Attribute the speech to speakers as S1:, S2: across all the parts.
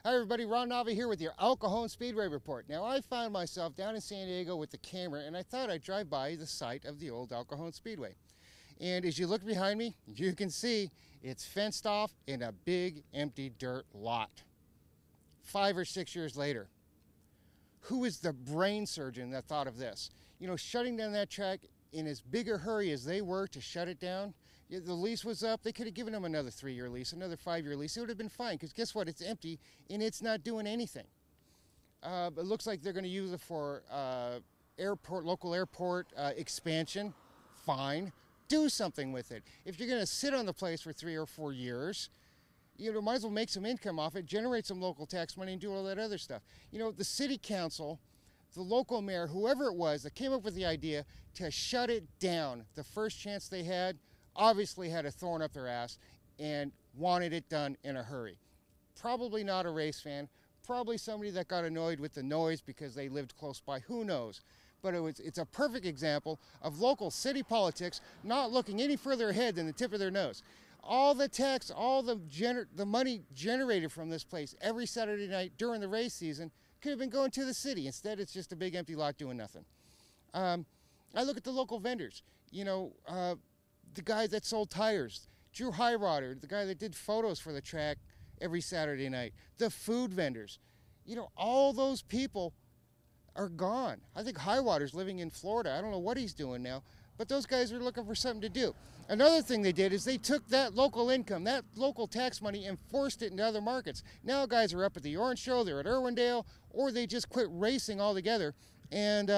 S1: Hi everybody, Ron Nava here with your El Cajon Speedway Report. Now I found myself down in San Diego with the camera and I thought I'd drive by the site of the old El Cajon Speedway. And as you look behind me, you can see it's fenced off in a big empty dirt lot. 5 or 6 years later. Who is the brain surgeon that thought of this? You know, shutting down that track in as big a hurry as they were to shut it down. The lease was up. They could have given them another 3-year lease, another 5-year lease. It would have been fine because guess what? It's empty and it's not doing anything. It looks like they're going to use it for local airport expansion. Fine. Do something with it. If you're going to sit on the place for 3 or 4 years, you know, might as well make some income off it, generate some local tax money and do all that other stuff. You know, the city council, the local mayor, whoever it was that came up with the idea to shut it down the first chance they had, obviously had a thorn up their ass and wanted it done in a hurry. Probably not a race fan, probably somebody that got annoyed with the noise because they lived close by, who knows. But it's a perfect example of local city politics not looking any further ahead than the tip of their nose. All the tax, all the money generated from this place every Saturday night during the race season could have been going to the city. Instead, it's just a big empty lot doing nothing. I look at the local vendors. You know, the guy that sold tires, Drew Highwater, the guy that did photos for the track every Saturday night, the food vendors. You know, all those people are gone. I think Highwater's living in Florida. I don't know what he's doing now, but those guys are looking for something to do. Another thing they did is they took that local income, that local tax money, and forced it into other markets. Now guys are up at the Orange Show, they're at Irwindale, or they just quit racing altogether. And,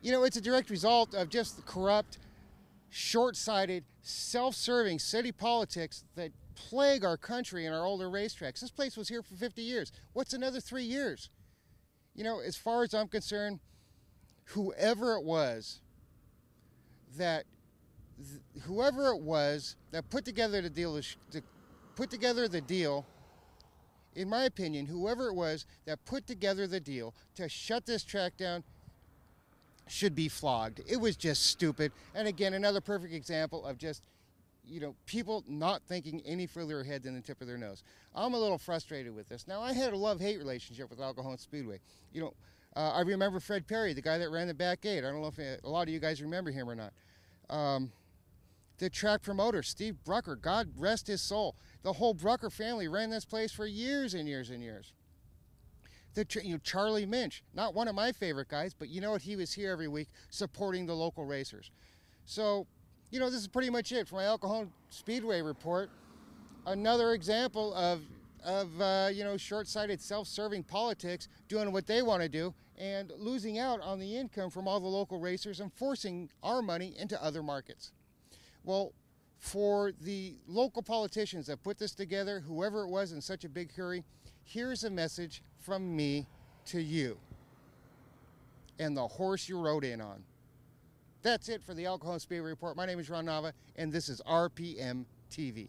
S1: you know, it's a direct result of just the corrupt, short-sighted, self-serving city politics that plague our country and our older racetracks. This place was here for 50 years. What's another 3 years? You know, as far as I'm concerned, whoever it was that put together the deal, in my opinion, whoever it was that put together the deal to shut this track down should be flogged. It was just stupid. And again, another perfect example of just, you know, people not thinking any further ahead than the tip of their nose. I'm a little frustrated with this. Now, I had a love-hate relationship with El Cajon Speedway. You know, I remember Fred Perry, the guy that ran the back gate. I don't know if a lot of you guys remember him or not. The track promoter, Steve Brucker, God rest his soul. The whole Brucker family ran this place for years and years and years. Charlie Minch, not one of my favorite guys, but you know what? He was here every week supporting the local racers. So, you know, this is pretty much it for my El Cajon Speedway report. Another example of you know, short-sighted, self-serving politics doing what they want to do and losing out on the income from all the local racers and forcing our money into other markets. Well, for the local politicians that put this together, whoever it was in such a big hurry, here's a message from me to you and the horse you rode in on. That's it for the El Cajon Speedway Report. My name is Ron Nava, and this is RPM TV.